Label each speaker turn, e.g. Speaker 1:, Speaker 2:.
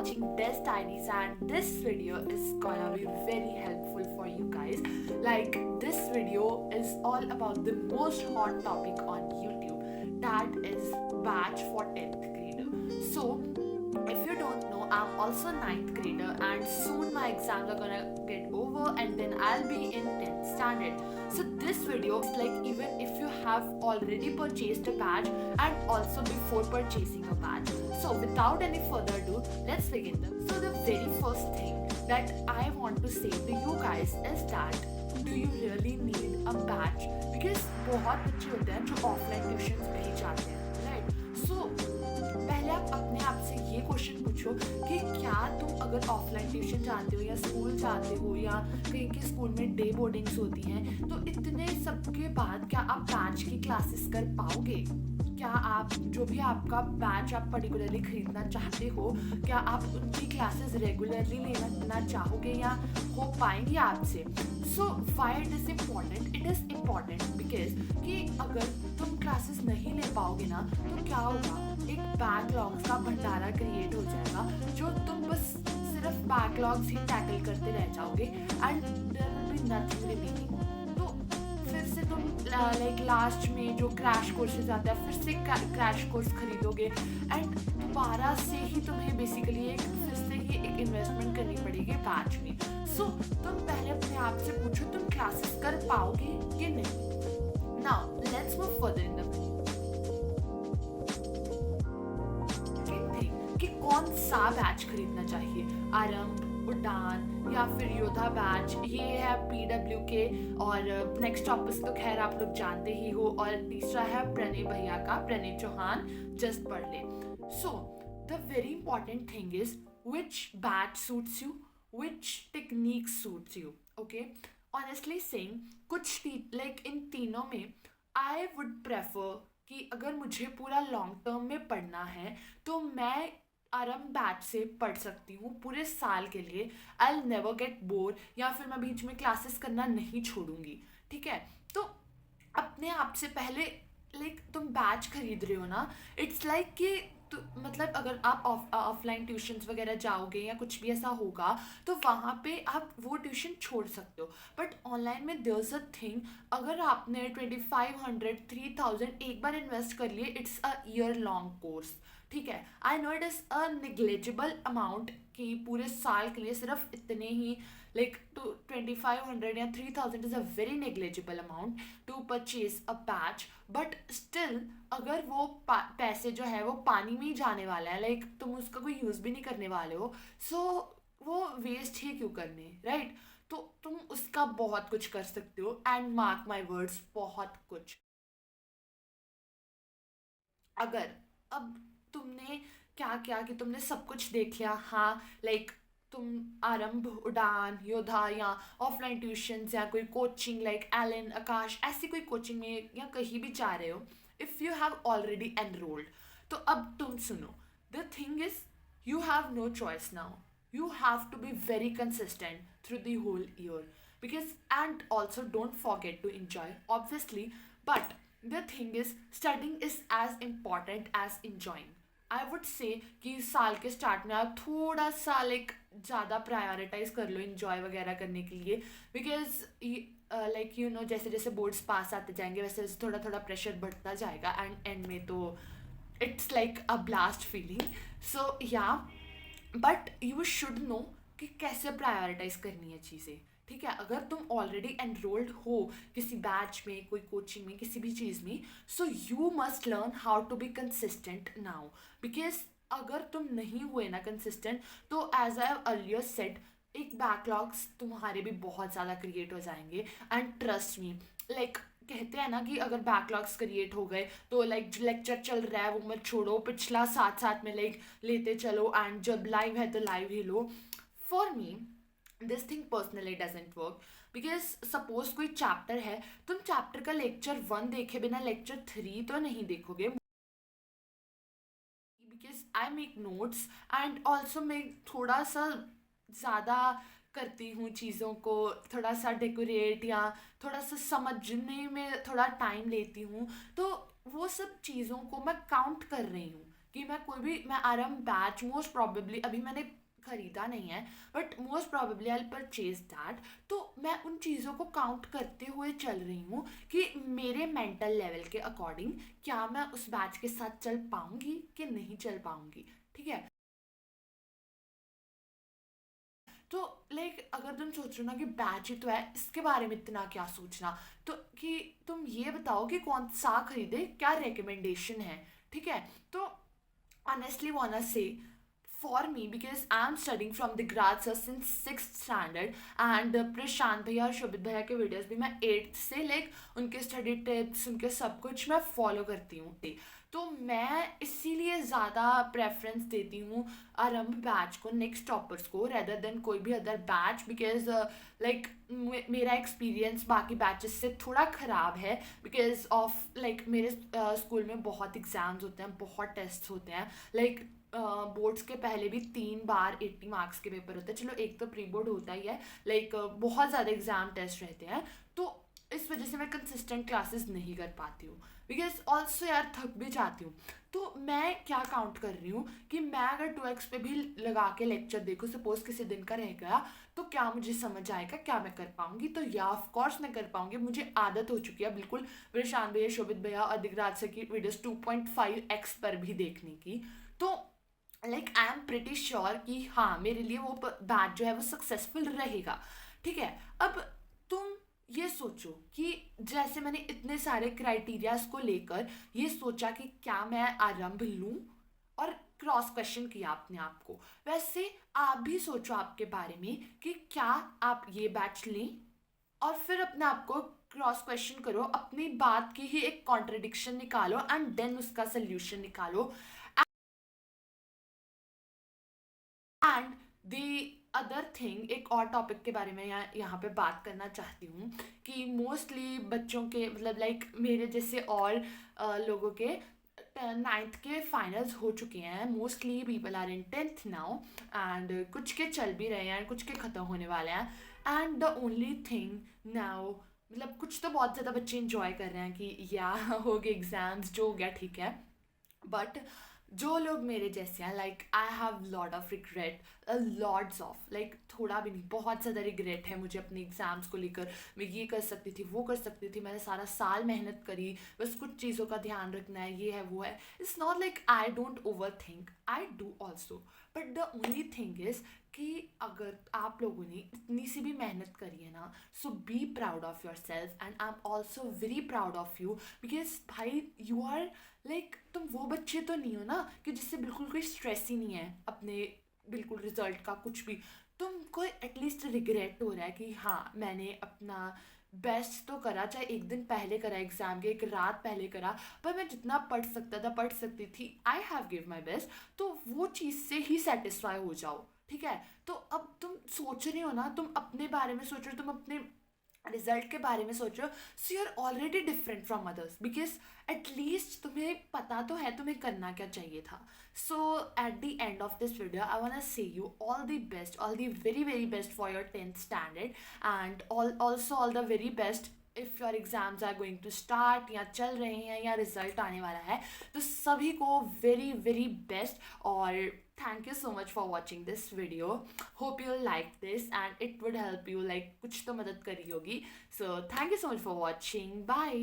Speaker 1: watching Destiny's, and this video is gonna be very helpful for you guys. Like, this video is all about the most hot topic on YouTube, that is batch for 10th grader. So, if you don't know, I'm also 9th grader, and soon my exams are gonna get over, and then I'll be in 10th standard. So this video is like, even if you have already purchased a badge and also before purchasing a badge. So without any further ado, let's begin. So the very first thing that I want to say to you guys is that, do you really need a badge? Because बहुत बच्चे होते हैं जो offline tuitions भी जाते हैं, right? सो पहले आप अपने आप से ये क्वेश्चन पूछो कि क्या तुम अगर ऑफलाइन ट्यूशन जाते हो या स्कूल जाते हो या कहीं के स्कूल में डे बोर्डिंग्स होती हैं, तो इतने सबके बाद क्या आप बैच की क्लासेस कर पाओगे? क्या आप जो भी आपका बैच आप पर्टिकुलरली खरीदना चाहते हो, क्या आप उनकी क्लासेस रेगुलरली लेना चाहोगे या हो पाएंगी आपसे? So why it is important? It is important because कि अगर तुम क्लासेस नहीं ले पाओगे ना, तो क्या होगा, एक बैकलॉग्स का भंडारा क्रिएट हो जाएगा जो तुम बस सिर्फ बैकलॉग्स ही टैकल करते रह जाओगे and there will be nothing remaining. तो फिर से तुम लाइक लास्ट में जो क्रैश कोर्सेज आता है, फिर से क्रैश कोर्स खरीदोगे एंड दोबारा से ही तुम्हें बेसिकली एक फिर से ही एक इन्वेस्टमेंट करनी पड़ेगी बैच में। सो तुम पहले अपने आप से पूछो तुम क्लासेस कर पाओगे कि नहीं। Now let's move further in the कि कौन सा बैच खरीदना चाहिए, आरंभ, उड़ान या फिर योद्धा बैच। ये है PWK और नेक्स्ट टॉपिक तो खैर आप लोग जानते ही हो, और तीसरा है प्रणय भैया का, प्रणय चौहान, जस्ट पढ़ ले। So the very important thing is which batch suits you, which technique suits you, okay? Honestly saying, कुछ like इन तीनों में I would prefer कि अगर मुझे पूरा लॉन्ग टर्म में पढ़ना है तो मैं आरंभ बैच से पढ़ सकती हूँ पूरे साल के लिए। I will never get bore, या फिर मैं बीच में क्लासेस करना नहीं छोड़ूंगी, ठीक है? तो अपने आप से पहले लाइक तुम बैच खरीद रहे हो ना, इट्स लाइक कि तो मतलब अगर आप ऑफलाइन ट्यूशन्स वगैरह जाओगे या कुछ भी ऐसा होगा तो वहाँ पे आप वो ट्यूशन छोड़ सकते हो, बट ऑनलाइन में देयर इज अ थिंग, अगर आपने 2500 3000 एक बार इन्वेस्ट कर लिए, it's a year long course, ठीक है? I know it is a negligible amount कि पूरे साल के लिए सिर्फ इतने ही लाइक टू 2500 या 3000 is a very negligible amount to purchase a batch, but still अगर वो पैसे जो है वो पानी में ही जाने वाला है, लाइक तुम उसका कोई यूज़ भी नहीं करने वाले हो, सो वो वेस्ट ही क्यों करने, राइट? तो तुम उसका बहुत कुछ कर सकते हो, एंड मार्क माई वर्ड्स, बहुत कुछ। अगर अब तुमने क्या किया कि तुमने सब कुछ देख लिया, हाँ, लाइक तुम आरंभ, उड़ान, योद्धा या ऑफलाइन ट्यूशंस या कोई कोचिंग लाइक एलन, आकाश, ऐसी कोई कोचिंग में या कहीं भी जा रहे हो, if you have already enrolled, तो अब तुम सुनो, the thing is you have no choice now. You have to be very consistent through the whole year, because and also don't forget to enjoy, obviously, but the thing is studying is as important as enjoying. I would say कि साल के start में आप थोड़ा सा like ज़्यादा prioritise कर लो enjoy वगैरह करने के लिए, बिकॉज लाइक यू नो जैसे जैसे बोर्ड्स पास आते जाएंगे वैसे वैसे थोड़ा थोड़ा प्रेशर बढ़ता जाएगा, एंड एंड में तो it's like a blast feeling. So yeah but you should know कि कैसे प्रायोरिटाइज करनी है चीज़ें, ठीक है? अगर तुम ऑलरेडी एनरोल्ड हो किसी बैच में, कोई कोचिंग में, किसी भी चीज़ में, so you must learn how to be consistent now, because अगर तुम नहीं हुए ना कंसिस्टेंट, तो एज आई अर्लियर सेड, एक बैकलॉग्स तुम्हारे भी बहुत ज़्यादा क्रिएट हो जाएंगे, एंड ट्रस्ट मी, लाइक कहते हैं ना कि अगर बैकलॉग्स क्रिएट हो गए तो लाइक जो लेक्चर चल रहा है वो मत छोड़ो, पिछला साथ साथ में लाइक लेते चलो, एंड जब लाइव है तो live he low. For me this thing personally doesn't work, because suppose कोई चैप्टर है, तुम चैप्टर का लेक्चर 1 देखे बिना लेक्चर 3 तो नहीं देखोगे, because I make notes and also मैं थोड़ा सा ज़्यादा करती हूँ चीज़ों को, थोड़ा सा डेकोरेट या थोड़ा सा समझने में थोड़ा टाइम लेती हूँ, तो वो सब चीज़ों को मैं काउंट कर रही हूँ कि मैं आरंभ बैच मोस्ट प्रॉबेबली अभी मैंने खरीदा नहीं है, but most probably I purchase that. तो मैं उन चीज़ों को काउंट करते हुए चल रही हूँ कि मेरे मेंटल लेवल के अकॉर्डिंग क्या मैं उस बैच के साथ चल पाऊंगी कि नहीं चल पाऊंगी। ठीक है। तो लाइक अगर तुम सोच रहे हो ना कि बैच ही तो है, इसके बारे में इतना क्या सोचना, तो कि तुम ये बताओ कि कौन सा खरीदे, क्या रिकमेंडेशन है। ठीक है। तो honestly wanna say, for me, because I'm studying from the grad sir since 6th standard, and प्रशांत भैया और शोभित भैया के वीडियोस भी मैं 8th से लाइक उनके स्टडी टिप्स उनके सब कुछ मैं फॉलो करती हूँ। तो मैं इसीलिए ज़्यादा प्रेफरेंस देती हूँ आरंभ बैच को, नेक्स्ट टॉपर्स को, रेदर देन कोई भी अदर बैच, बिकॉज लाइक मेरा एक्सपीरियंस बाकी बैचेस से थोड़ा ख़राब है, बिकॉज ऑफ लाइक मेरे स्कूल में बहुत एग्ज़ाम्स होते हैं, बहुत टेस्ट होते हैं। लाइक बोर्ड्स के पहले भी 3 बार 80 मार्क्स के पेपर होते हैं, चलो एक तो प्री बोर्ड होता ही है, लाइक बहुत ज़्यादा एग्ज़ाम टेस्ट रहते हैं। तो इस वजह से मैं कंसिस्टेंट क्लासेस नहीं कर पाती हूँ, बिकॉज ऑल्सो यार थक भी जाती हूँ। तो मैं क्या काउंट कर रही हूँ कि मैं अगर 2x पे भी लगा के लेक्चर देखूँ, सपोज किसी दिन का रह गया, तो क्या मुझे समझ आएगा, क्या मैं कर पाऊंगी? तो या ऑफ कोर्स मैं कर पाऊंगी, मुझे आदत हो चुकी है बिल्कुल प्रशांत भैया, शोभित भैया और दिगराज सर की वीडियोस 2.5x पर भी देखने की। तो like I am pretty sure कि हाँ मेरे लिए वो बैच जो है वो सक्सेसफुल रहेगा। ठीक है। अब तुम ये सोचो कि जैसे मैंने इतने सारे क्राइटेरियाज को लेकर ये सोचा कि क्या मैं आरंभ लूं, और क्रॉस क्वेश्चन किया अपने आप को, वैसे आप भी सोचो आपके बारे में कि क्या आप ये बैच लें, और फिर अपने आप को क्रॉस क्वेश्चन करो, अपनी बात की ही एक कॉन्ट्रडिक्शन निकालो एंड देन उसका सोल्यूशन निकालो। एंड द अदर थिंग, एक और टॉपिक के बारे में यहाँ पे बात करना चाहती हूँ कि मोस्टली बच्चों के मतलब लाइक मेरे जैसे और लोगों के 9th के फाइनल्स हो चुके हैं, mostly people are in 10th now, and कुछ के चल भी रहे हैं, कुछ के ख़त्म होने वाले हैं। And the only thing now, मतलब कुछ तो बहुत ज़्यादा बच्चे इंजॉय कर रहे हैं कि या हो गए एग्ज़ाम्स, जो हो गया ठीक है, बट जो लोग मेरे जैसे हैं, like I have lot of regret, lots of, like थोड़ा भी नहीं, बहुत ज़्यादा रिग्रेट है मुझे अपने एग्ज़ाम्स को लेकर। मैं ये कर सकती थी, वो कर सकती थी, मैंने सारा साल मेहनत करी, बस कुछ चीज़ों का ध्यान रखना है, ये है वो है। It's not like I don't over think, I do also, but the only thing is कि अगर आप लोगों ने इतनी सी भी मेहनत करी है ना, so be proud of yourself, and I am also very proud of you, because भाई यू आर लाइक तुम वो बच्चे तो नहीं हो ना कि जिससे बिल्कुल कोई स्ट्रेस ही नहीं है अपने बिल्कुल रिजल्ट का कुछ भी। तुमको एटलीस्ट रिग्रेट हो रहा है कि हाँ मैंने अपना बेस्ट तो करा, चाहे एक दिन पहले करा एग्ज़ाम के, एक रात पहले करा, पर मैं जितना पढ़ सकता था पढ़ सकती थी, I have give my best. तो वो चीज़ से ही सेटिस्फाई हो जाओ। ठीक है। तो अब तुम सोच रहे हो ना, तुम अपने बारे में सोच रहे हो, तुम अपने रिजल्ट के बारे में सोच रहे हो, so you are already different from others, because at least तुम्हें पता तो है तुम्हें करना क्या चाहिए था। So at the end of this video I want say you all the best, all the very very best for your 10th standard, and also all the very best if your exams are going to start, या चल रहे हैं या result आने वाला है, तो सभी को वेरी वेरी बेस्ट। और thank you so much for watching this video, hope you like this and it would help you, like कुछ तो मदद करी होगी। So thank you so much for watching, bye।